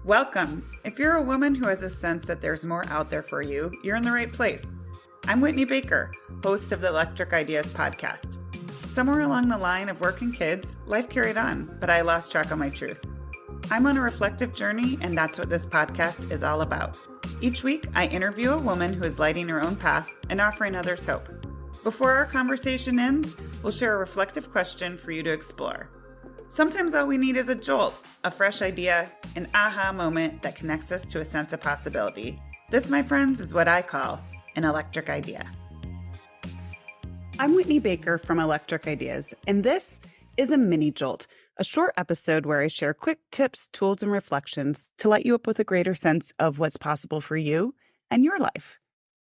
Welcome. If you're a woman who has a sense that there's more out there for you, you're in the right place. I'm Whitney Baker, host of the Electric Ideas podcast. Somewhere along the line of work and kids, life carried on, but I lost track of my truth. I'm on a reflective journey, and that's what this podcast is all about. Each week, I interview a woman who is lighting her own path and offering others hope. Before our conversation ends, we'll share a reflective question for you to explore. Sometimes all we need is a jolt, a fresh idea, an aha moment that connects us to a sense of possibility. This, my friends, is what I call an electric idea. I'm Whitney Baker from Electric Ideas, and this is a mini jolt, a short episode where I share quick tips, tools, and reflections to light you up with a greater sense of what's possible for you and your life.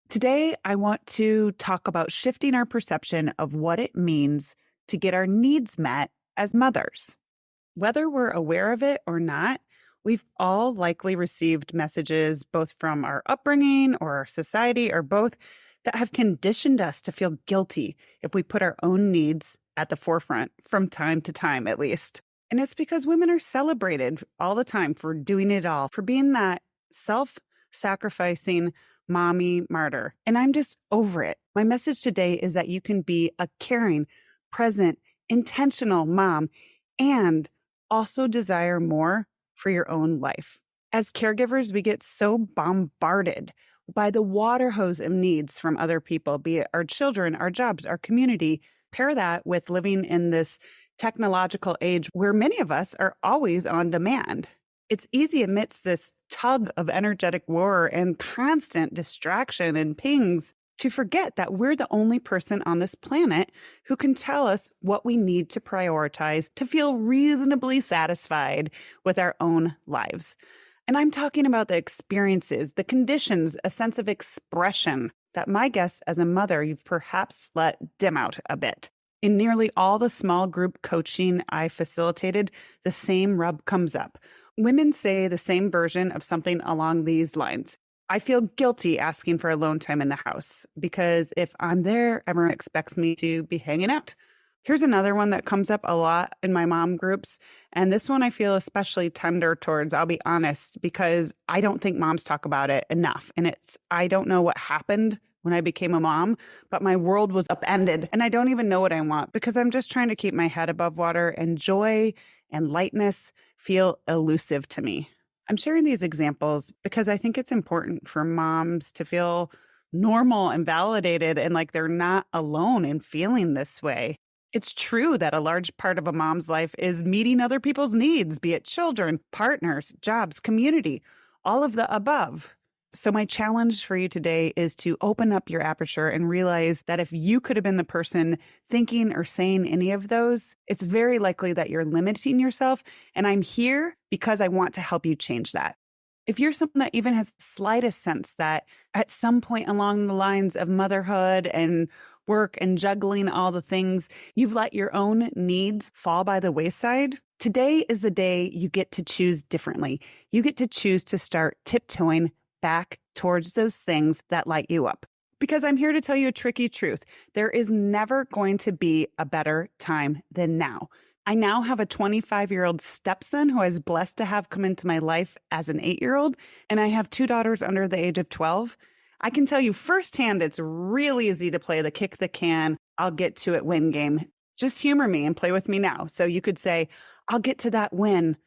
Today, I want to talk about shifting our perception of what it means to get our needs met as mothers. Whether we're aware of it or not, we've all likely received messages both from our upbringing or our society or both that have conditioned us to feel guilty if we put our own needs at the forefront from time to time, at least. And it's because women are celebrated all the time for doing it all, for being that self-sacrificing mommy martyr. And I'm just over it. My message today is that you can be a caring, present, intentional mom and also desire more for your own life. As caregivers, we get so bombarded by the water hose of needs from other people, be it our children, our jobs, our community. Pair that with living in this technological age where many of us are always on demand. It's easy amidst this tug of energetic war and constant distraction and pings to forget that we're the only person on this planet who can tell us what we need to prioritize to feel reasonably satisfied with our own lives. And I'm talking about the experiences, the conditions, a sense of expression that my guess as a mother you've perhaps let dim out a bit. In nearly all the small group coaching I facilitated, the same rub comes up. Women say the same version of something along these lines. I feel guilty asking for alone time in the house because if I'm there, everyone expects me to be hanging out. Here's another one that comes up a lot in my mom groups. And this one I feel especially tender towards, I'll be honest, because I don't think moms talk about it enough. And I don't know what happened when I became a mom, but my world was upended and I don't even know what I want because I'm just trying to keep my head above water, and joy and lightness feel elusive to me. I'm sharing these examples because I think it's important for moms to feel normal and validated and like they're not alone in feeling this way. It's true that a large part of a mom's life is meeting other people's needs, be it children, partners, jobs, community, all of the above. So my challenge for you today is to open up your aperture and realize that if you could have been the person thinking or saying any of those, it's very likely that you're limiting yourself. And I'm here because I want to help you change that. If you're someone that even has the slightest sense that at some point along the lines of motherhood and work and juggling all the things, you've let your own needs fall by the wayside, today is the day you get to choose differently. You get to choose to start tiptoeing back towards those things that light you up. Because I'm here to tell you a tricky truth. There is never going to be a better time than now. I now have a 25-year-old stepson who I was blessed to have come into my life as an 8-year-old, and I have 2 daughters under the age of 12. I can tell you firsthand it's really easy to play the kick the can, I'll get to it win game. Just humor me and play with me now. So you could say, I'll get to that win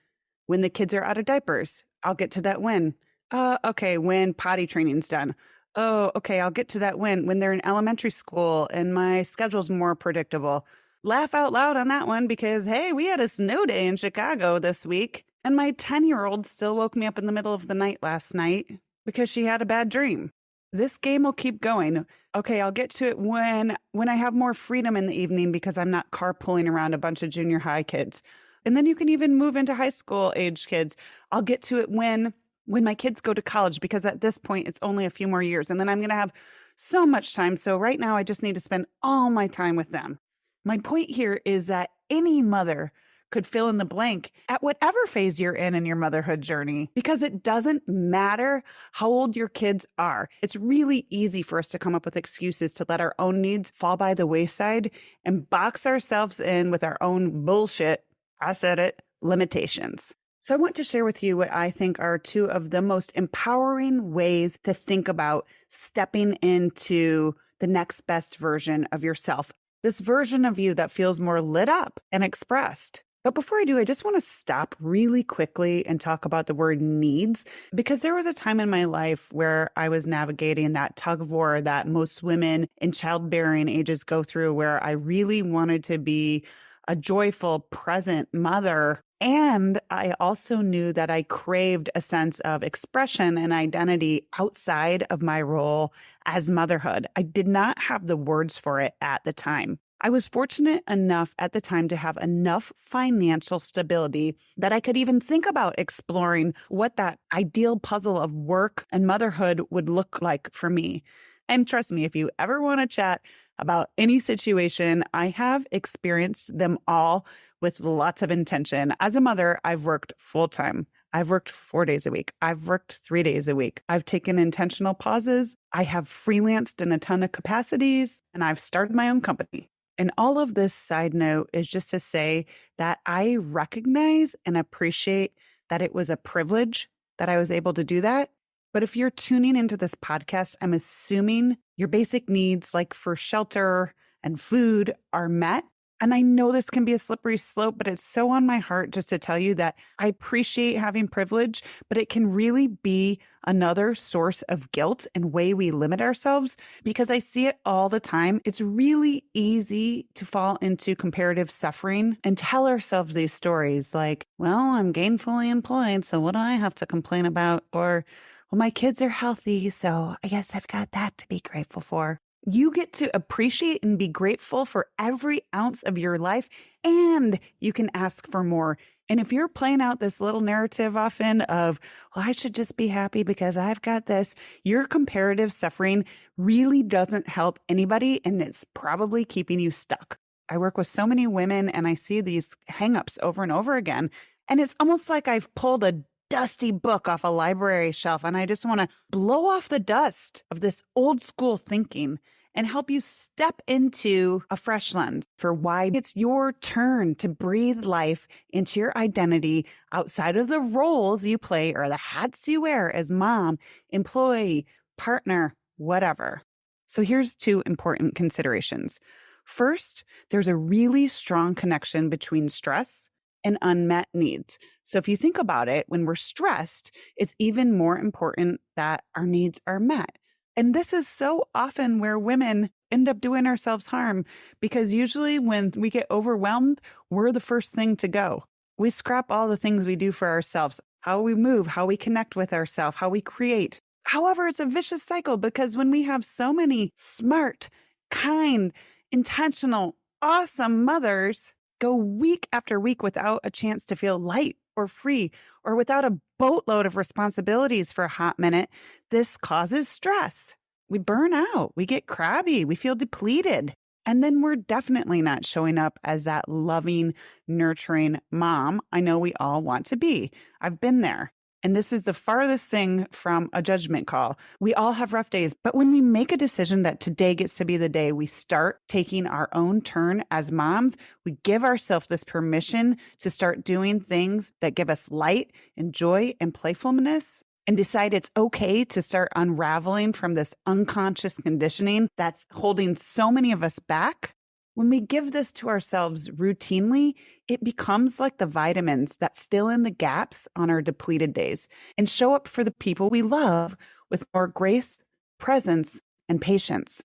when the kids are out of diapers. I'll get to that win. Okay, when potty training's done. Oh, okay, I'll get to that when they're in elementary school and my schedule's more predictable. Laugh out loud on that one because, hey, we had a snow day in Chicago this week and my 10-year-old still woke me up in the middle of the night last night because she had a bad dream. This game will keep going. Okay, I'll get to it when I have more freedom in the evening because I'm not carpooling around a bunch of junior high kids. And then you can even move into high school age kids. I'll get to it when my kids go to college, because at this point, it's only a few more years. And then I'm going to have so much time. So right now, I just need to spend all my time with them. My point here is that any mother could fill in the blank at whatever phase you're in your motherhood journey, because it doesn't matter how old your kids are. It's really easy for us to come up with excuses to let our own needs fall by the wayside and box ourselves in with our own bullshit, I said it, limitations. So I want to share with you what I think are two of the most empowering ways to think about stepping into the next best version of yourself. This version of you that feels more lit up and expressed. But before I do, I just want to stop really quickly and talk about the word needs, because there was a time in my life where I was navigating that tug of war that most women in childbearing ages go through, where I really wanted to be a joyful, present mother. And I also knew that I craved a sense of expression and identity outside of my role as motherhood. I did not have the words for it at the time. I was fortunate enough at the time to have enough financial stability that I could even think about exploring what that ideal puzzle of work and motherhood would look like for me. And trust me, if you ever want to chat about any situation, I have experienced them all with lots of intention. As a mother, I've worked full time. I've worked 4 days a week. I've worked 3 days a week. I've taken intentional pauses. I have freelanced in a ton of capacities, and I've started my own company. And all of this side note is just to say that I recognize and appreciate that it was a privilege that I was able to do that. But if you're tuning into this podcast, I'm assuming your basic needs, like for shelter and food, are met. And I know this can be a slippery slope, but it's so on my heart just to tell you that I appreciate having privilege, but it can really be another source of guilt and way we limit ourselves, because I see it all the time. It's really easy to fall into comparative suffering and tell ourselves these stories like, well, I'm gainfully employed, so what do I have to complain about? Or, well, my kids are healthy, so I guess I've got that to be grateful for. You get to appreciate and be grateful for every ounce of your life, and you can ask for more. And if you're playing out this little narrative often of, well, I should just be happy because I've got this, your comparative suffering really doesn't help anybody, and it's probably keeping you stuck. I work with so many women, and I see these hangups over and over again. And it's almost like I've pulled a dusty book off a library shelf, and I just want to blow off the dust of this old school thinking and help you step into a fresh lens for why it's your turn to breathe life into your identity outside of the roles you play or the hats you wear as mom, employee, partner, whatever. So here's two important considerations. First, there's a really strong connection between stress and unmet needs. So if you think about it, when we're stressed, it's even more important that our needs are met. And this is so often where women end up doing ourselves harm, because usually when we get overwhelmed, we're the first thing to go. We scrap all the things we do for ourselves, how we move, how we connect with ourselves, how we create. However, it's a vicious cycle, because when we have so many smart, kind, intentional, awesome mothers go week after week without a chance to feel light or free, or without a boatload of responsibilities for a hot minute, this causes stress. We burn out, we get crabby, we feel depleted. And then we're definitely not showing up as that loving, nurturing mom I know we all want to be. I've been there. And this is the farthest thing from a judgment call. We all have rough days, but when we make a decision that today gets to be the day we start taking our own turn as moms, we give ourselves this permission to start doing things that give us light and joy and playfulness, and decide it's okay to start unraveling from this unconscious conditioning that's holding so many of us back. When we give this to ourselves routinely, it becomes like the vitamins that fill in the gaps on our depleted days and show up for the people we love with more grace, presence, and patience.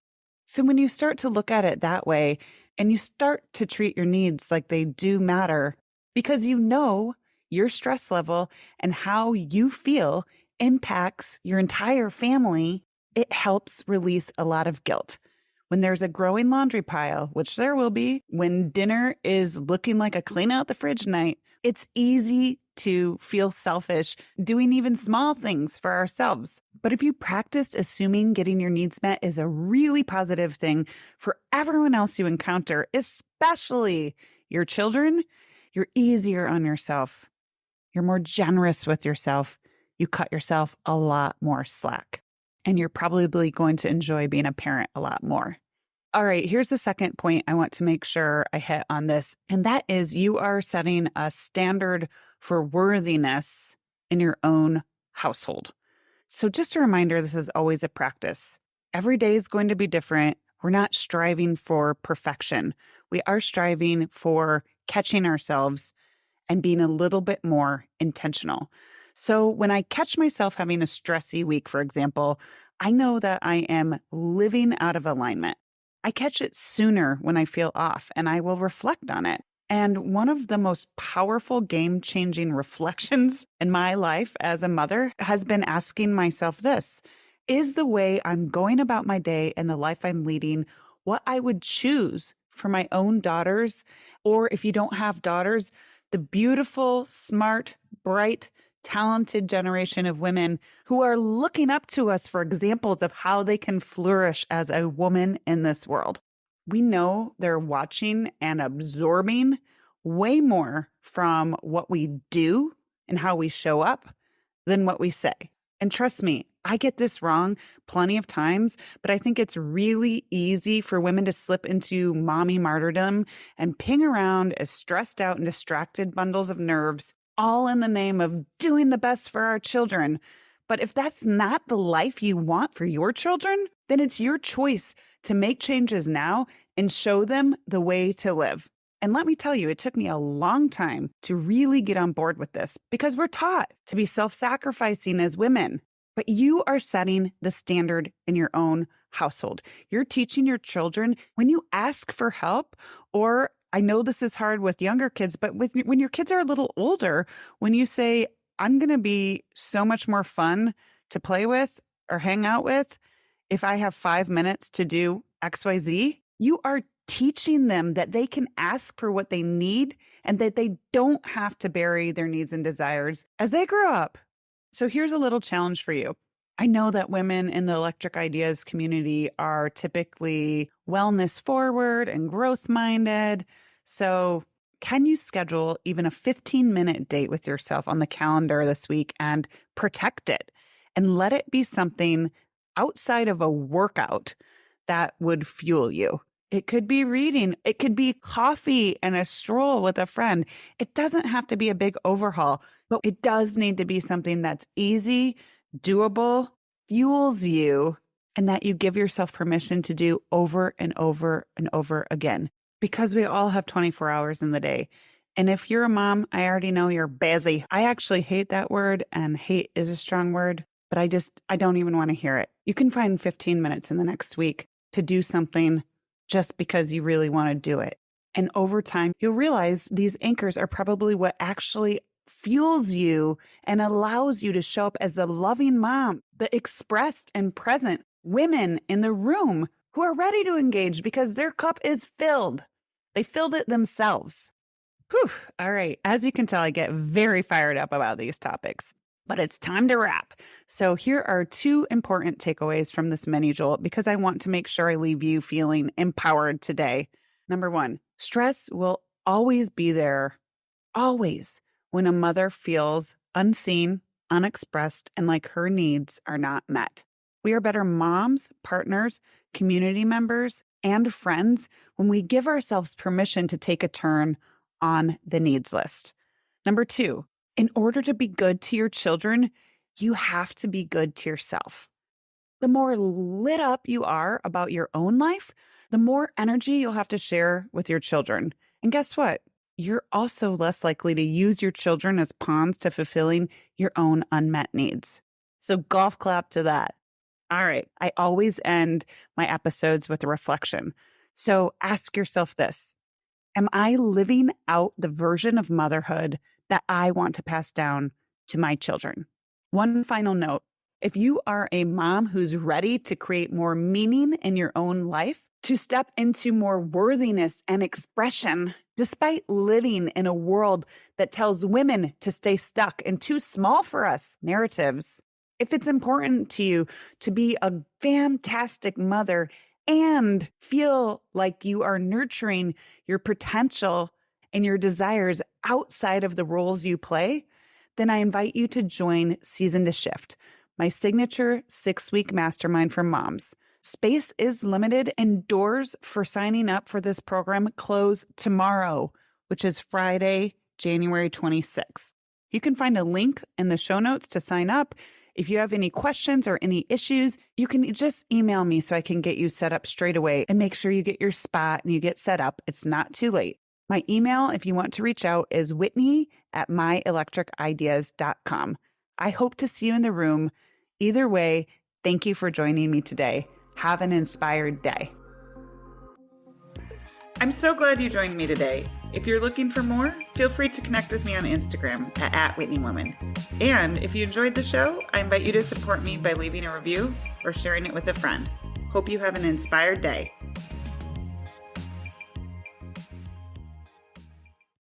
So when you start to look at it that way, and you start to treat your needs like they do matter, because you know your stress level and how you feel impacts your entire family, it helps release a lot of guilt. When there's a growing laundry pile, which there will be, when dinner is looking like a clean out the fridge night, it's easy to feel selfish doing even small things for ourselves. But if you practice assuming getting your needs met is a really positive thing for everyone else you encounter, especially your children, you're easier on yourself. You're more generous with yourself. You cut yourself a lot more slack. And you're probably going to enjoy being a parent a lot more. All right, here's the second point I want to make sure I hit on this. And that is, you are setting a standard for worthiness in your own household. So just a reminder, this is always a practice. Every day is going to be different. We're not striving for perfection. We are striving for catching ourselves and being a little bit more intentional. So when I catch myself having a stressy week, for example, I know that I am living out of alignment. I catch it sooner when I feel off, and I will reflect on it. And one of the most powerful game-changing reflections in my life as a mother has been asking myself this: is the way I'm going about my day and the life I'm leading what I would choose for my own daughters? Or if you don't have daughters, the beautiful, smart, bright, talented generation of women who are looking up to us for examples of how they can flourish as a woman in this world. We know they're watching and absorbing way more from what we do and how we show up than what we say. And trust me, I get this wrong plenty of times, but I think it's really easy for women to slip into mommy martyrdom and ping around as stressed out and distracted bundles of nerves, all in the name of doing the best for our children. But if that's not the life you want for your children, then it's your choice to make changes now and show them the way to live. And let me tell you, it took me a long time to really get on board with this because we're taught to be self-sacrificing as women. But you are setting the standard in your own household. You're teaching your children when you ask for help, or I know this is hard with younger kids, but when your kids are a little older, when you say, I'm going to be so much more fun to play with or hang out with if I have 5 minutes to do XYZ, you are teaching them that they can ask for what they need and that they don't have to bury their needs and desires as they grow up. So here's a little challenge for you. I know that women in the Electric Ideas community are typically wellness forward and growth minded. So can you schedule even a 15-minute date with yourself on the calendar this week and protect it and let it be something outside of a workout that would fuel you? It could be reading. It could be coffee and a stroll with a friend. It doesn't have to be a big overhaul, but it does need to be something that's easy, doable, fuels you, and that you give yourself permission to do over and over and over again. Because we all have 24 hours in the day. And if you're a mom, I already know you're busy. I actually hate that word, and hate is a strong word, but I don't even want to hear it. You can find 15 minutes in the next week to do something just because you really want to do it. And over time, you'll realize these anchors are probably what actually fuels you and allows you to show up as a loving mom, the expressed and present women in the room who are ready to engage because their cup is filled. They filled it themselves. Whew. All right. As you can tell, I get very fired up about these topics, but it's time to wrap. So here are 2 important takeaways from this mini jolt because I want to make sure I leave you feeling empowered today. Number 1, stress will always be there, always, when a mother feels unseen, unexpressed, and like her needs are not met. We are better moms, partners, community members, and friends when we give ourselves permission to take a turn on the needs list. Number 2, in order to be good to your children, you have to be good to yourself. The more lit up you are about your own life, the more energy you'll have to share with your children. And guess what? You're also less likely to use your children as pawns to fulfilling your own unmet needs. So golf clap to that. All right. I always end my episodes with a reflection. So ask yourself this: am I living out the version of motherhood that I want to pass down to my children? One final note: if you are a mom who's ready to create more meaning in your own life, to step into more worthiness and expression, despite living in a world that tells women to stay stuck in too small for us narratives, if it's important to you to be a fantastic mother and feel like you are nurturing your potential and your desires outside of the roles you play, then I invite you to join Season to Shift, my signature 6-week mastermind for moms. Space is limited and doors for signing up for this program close tomorrow, which is Friday, January 26th. You can find a link in the show notes to sign up. If you have any questions or any issues, you can just email me so I can get you set up straight away and make sure you get your spot and you get set up. It's not too late. My email, if you want to reach out, is whitney@myelectricideas.com. I hope to see you in the room. Either way, thank you for joining me today. Have an inspired day. I'm so glad you joined me today. If you're looking for more, feel free to connect with me on Instagram at @WhitneyWoman. And if you enjoyed the show, I invite you to support me by leaving a review or sharing it with a friend. Hope you have an inspired day.